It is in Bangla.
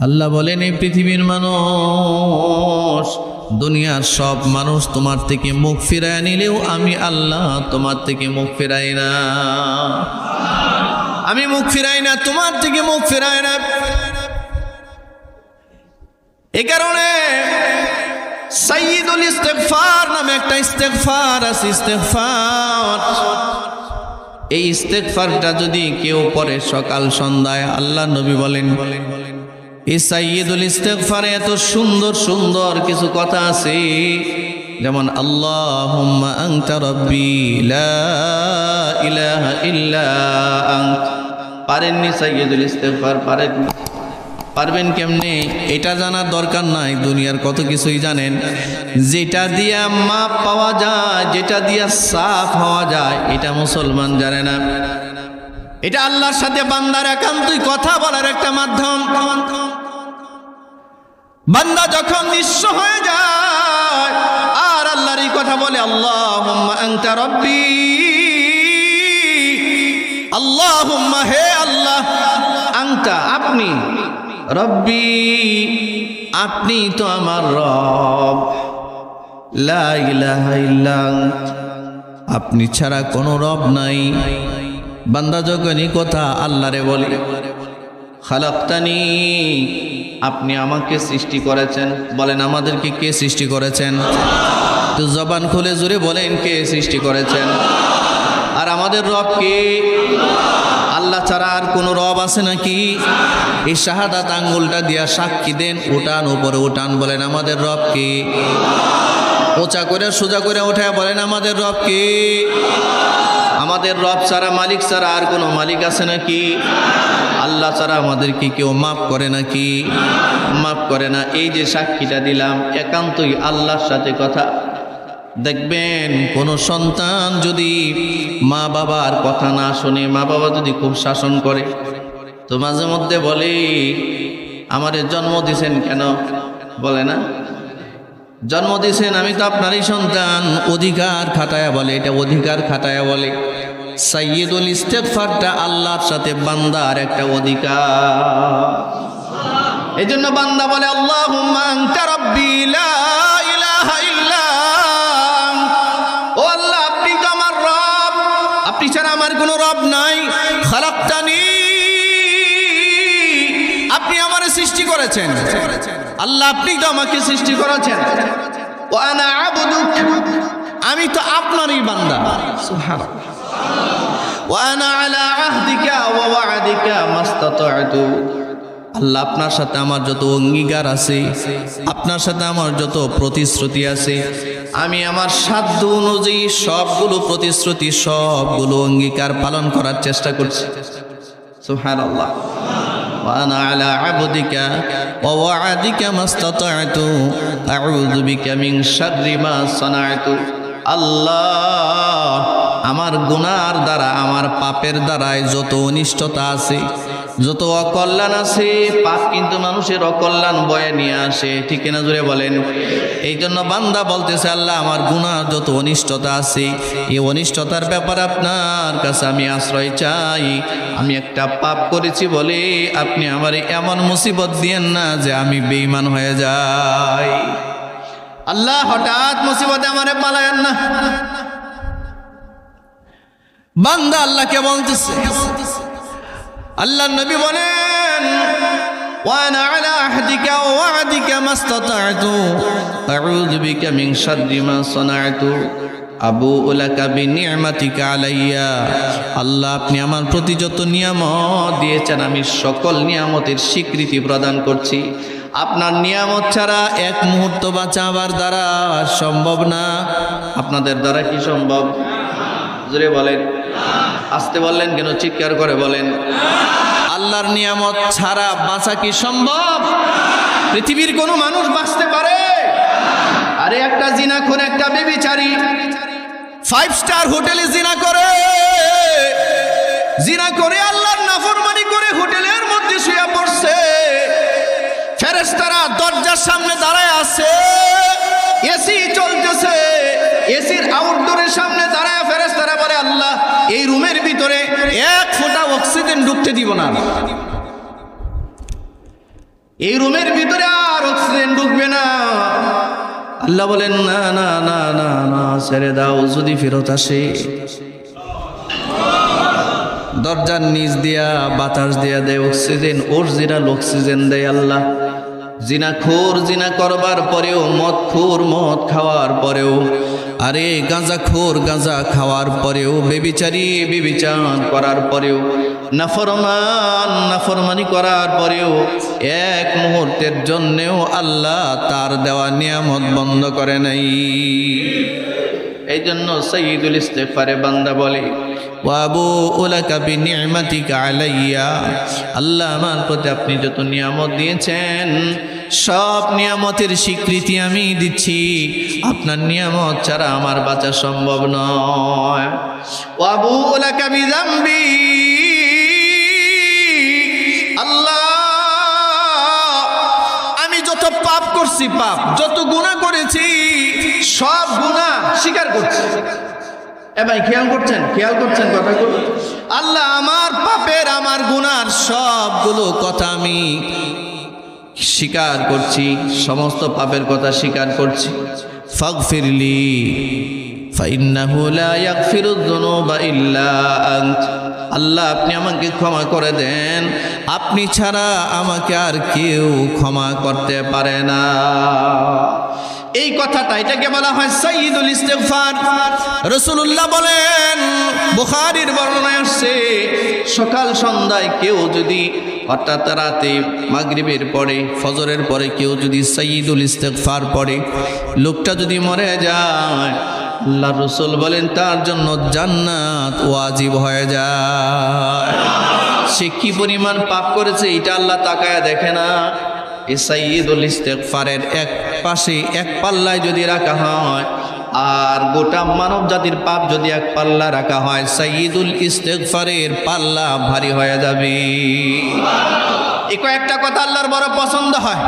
আল্লাহ বলেন, এই পৃথিবীর মানুষ, দুনিয়ার সব মানুষ তোমার থেকে মুখ ফিরায় নিলেও আমি আল্লাহ তোমার থেকে মুখ ফিরাই না। আমি মুখ ফিরাই না, তোমার থেকে মুখ ফিরাই না। এই কারণে সাইয়্যিদুল ইস্তিগফার নামে একটা ইস্তিগফার আছে। ইস্তিগফার, এই ইস্তিগফারটা যদি কেউ পড়ে সকাল সন্ধ্যায়, আল্লাহ নবী বলেন এই সাইয়্যিদুল ইস্তিগফারে এত সুন্দর সুন্দর কিছু কথা আছে, যেমন আল্লাহুম্মা আনতা রাব্বি লা ইলাহা ইল্লা আনত। পারেননি সাইয়্যিদুল ইস্তিগফার? পারবেন কেমনে? এটা জানার দরকার নাই, দুনিয়ার কত কিছুই জানেন। যেটা দিয়া মাপ পাওয়া যায়, যেটা দিয়া সাফ হওয়া যায়, এটা মুসলমান জানে না। এটা আল্লাহর সাথে বান্দার একান্তই কথা বলার একটা মাধ্যম। বান্দা যখন নিঃস্ব হয়ে যায় আর আল্লাহর এই কথা বলে, আল্লাহুম্মা আনতা রাব্বি, আল্লাহুম্মা, হে আল্লাহ, আনতা, আপনি, রব্বি, আপনি তো আমার রব, লা ইলাহা ইল্লা আনত, আপনি ছাড়া কোনো রব নাই। বান্দা যখনই কথা আল্লাহরে বলে, খালাকতানি, আপনি আমাকে সৃষ্টি করেছেন, বলেন আমাদেরকে কে সৃষ্টি করেছেন? তো জবান খুলে জোরে বলেন, কে সৃষ্টি করেছেন? আর আমাদের রব কে? আল্লাহ ছাড়া আর কোন রব আছে নাকি? এই শাহাদাত আঙ্গুলটা দিয়া সাক্ষী দেন, উঠান, উপরে উঠান, বলেন আমাদের রব কে? ওচা করে সোজা করে উঠায় বলেন আমাদের রব কে? আমাদের রব ছাড়া, মালিক ছাড়া আর কোনো মালিক আছে নাকি? আল্লাহ ছাড়া আমাদেরকে কেউ মাফ করে নাকি? মাফ করে না। এই যে সাক্ষীটা দিলাম, একান্তই আল্লাহর সাথে কথা। দেখবেন কোন সন্তান যদি মা বাবার কথা না শোনে, মা বাবা যদি খুব শাসন করে, তো মাঝে মধ্যে বলে আমারে জন্ম দিছেন কেন? বলে না, জন্ম দিছেন আমি তো আপনারই সন্তান, অধিকার খাটায়া বলে, এটা অধিকার খাটায়া বলে। সাইয়্যিদুল ইস্তিগফারটা আল্লাহর সাথে বান্দার একটা অধিকার। এজন্য বান্দা বলে, আল্লাহুম্মা আনতা রাব্বি লা ইলাহা ইল্লা আনত, ও আল্লাহ আপনি তো আমার রব, আপনি ছাড়া আমার কোনো রব নাই। খালাকতানি, আপনি আমারে সৃষ্টি করেছেন, আল্লাহ আপনি তো আমাকে সৃষ্টি করেছেন। ওয়া আনা আবদুক, আমি তো আপনারই বান্দা। সুবহানাল্লাহ। ওয়া আনা আলা আহদিকা ওয়া ওয়া'দিকা মাস্তাতা'তু, আল্লাহ আপনার সাথে আমার যত অঙ্গীকার আছে, আপনার সাথে আমার যত প্রতিশ্রুতি আছে, আমি আমার সাধ্য অনুযায়ী সবগুলো প্রতিশ্রুতি, সবগুলো অঙ্গীকার পালন করার চেষ্টা করছি। সুবহানাল্লাহ। وأنا على عبدك ووعدك ما استطعت أعوذ بك من شر ما صنعت। আল্লাহ, আমার গুনার দ্বারা, আমার পাপের দ্বারায় যত অনিষ্টতা আছে, যত অকল্যাণ আছে, পাপ কিন্তু মানুষের অকল্যাণ বয়ে নিয়ে আসে, ঠিক না? জোরে বলেন। এই জন্য বান্দা বলতেছে, আল্লাহ আমার গুনার যত অনিষ্টতা আছে, এই অনিষ্টতার ব্যাপারে আপনার কাছে আমি আশ্রয় চাই। আমি একটা পাপ করেছি বলে আপনি আমার এমন মুসিবত দিয়েন না যে আমি বেঈমান হয়ে যাই। আল্লাহ হঠাৎ মুসিবতে আমারে পালায়েন না। বান্দা আল্লাহকে বলতেছে, আল্লাহ নবী বলেন, ওয়ানা আলা আহদিকা ওয়া ওয়া'দিকা মাস্তাতা'তু আউযু বিকা মিন শাররি মা সানা'তু আবুউ লাকা বিনি'মাতিকা আলাইয়া। আল্লাহ আপনি আমার প্রতি যত নিয়ামত দিয়েছেন, আমি সকল নিয়ামতের স্বীকৃতি প্রদান করছি। আপনার নিয়ামত ছাড়া এক মুহূর্ত বাঁচাবার দ্বারা সম্ভব না। আপনাদের দ্বারা কি সম্ভব? জোরে বলেন। আসতে বললেন কেন? চিৎকার করে বলেন। আল্লাহর নিয়ামত ছাড়া বাঁচা কি সম্ভব? পৃথিবীর কোনো মানুষ বাঁচতে পারে? আরে একটা জিনাখোর, একটা ব্যভিচারী 5 স্টার হোটেলে জিনা করে আল্লাহর নাফরমানি করে হোটেলের মধ্যে শুয়ে পড়ছে। ফেরেশতারা দরজার সামনে দাঁড়ায় আছে, এসি চলতেছে, এসির আউটডোরের সামনে দাঁড়ায় ফেরেশতারা বলে, আল্লাহ এই রুমের ভিতরে 1 ফোঁটা অক্সিজেন ঢুকতে দিব না। এই রুমের ভিতরে আর অক্সিজেন ঢুকবে না। আল্লাহ বলেন না না না না না, ছেড়ে দাও। যদি ফেরত আসে, দরজার নিচ দিয়া বাতাস দিয়া দেয় অক্সিজেন, অরিজিনাল অক্সিজেন দেয় আল্লাহ। জিনাখোর জিনা করবার পরেও, মদখোর মদ খাওয়ার পরেও, আরে গাঁজাখোর গাঁজা খাওয়ার পরেও, বেবিচারী বেবিচার করার পরেও, নাফরমান নাফরমানি করার পরেও এক মুহূর্তের জন্যেও আল্লাহ তার দেওয়া নিয়ামত বন্ধ করে নাই। এই জন্য সাইয়্যিদুল ইস্তিগফারে বান্দা বলে, ওয়াবুউ লাকা বিনি'মাতিকা আলাইয়া, আল্লাহ আমার প্রতি আপনি যত নিয়ামত দিয়েছেন সব নিয়ামতের স্বীকৃতি আমি দিচ্ছি। আপনার নিয়ামত ছাড়া আমার বাঁচা সম্ভব নয়। ওয়াবুউ লাকা বিযামবি, আল্লাহ আমি যত পাপ করছি, পাপ যত গুনাহ করেছি, সব গুনাহ স্বীকার করছি। এ ভাই খেয়াল করছেন, খেয়াল করছেন কথাগুলো? আল্লাহ আমার পাপের, আমার গুনার সবগুলো কথা আমি স্বীকার করছি, সমস্ত পাপের কথা স্বীকার করছি। ফাগফিরলি ফাইন্নাহু লা ইয়াগফিরুয যুনুবা ইল্লা আনত, আল্লাহ আপনি আমাকে ক্ষমা করে দেন, আপনি ছাড়া আমাকে আর কেউ ক্ষমা করতে পারে না। এই কথাটা, এটাকে বলা হয় সাইয়্যিদুল ইস্তিগফার। রাসূলুল্লাহ বলেন, বুখারীর বর্ণনায় আসছে, সকাল সন্ধ্যায় কেউ যদি, অর্থাৎ রাতে মাগরিবের পরে, ফজরের পরে কেউ যদি সাইয়্যিদুল ইস্তিগফার পড়ে, লোকটা যদি মরে যায়, আল্লাহ রাসূল বলেন তার জন্য জান্নাত ওয়াজিব হয়ে যায়। সে কি পরিমাণ পাপ করেছে এটা আল্লাহ তাকায়া দেখে না। এই সাইয়্যিদুল ইস্তিগফারের এক পাশে, এক পাল্লায় যদি রাখা হয়, আর গোটা মানব জাতির পাপ যদি এক পাল্লা রাখা হয়, সাইয়্যিদুল ইস্তিগফারের পাল্লা ভারী হয়ে যাবে। এই কয়েকটা কথা আল্লাহর বড় পছন্দ হয়।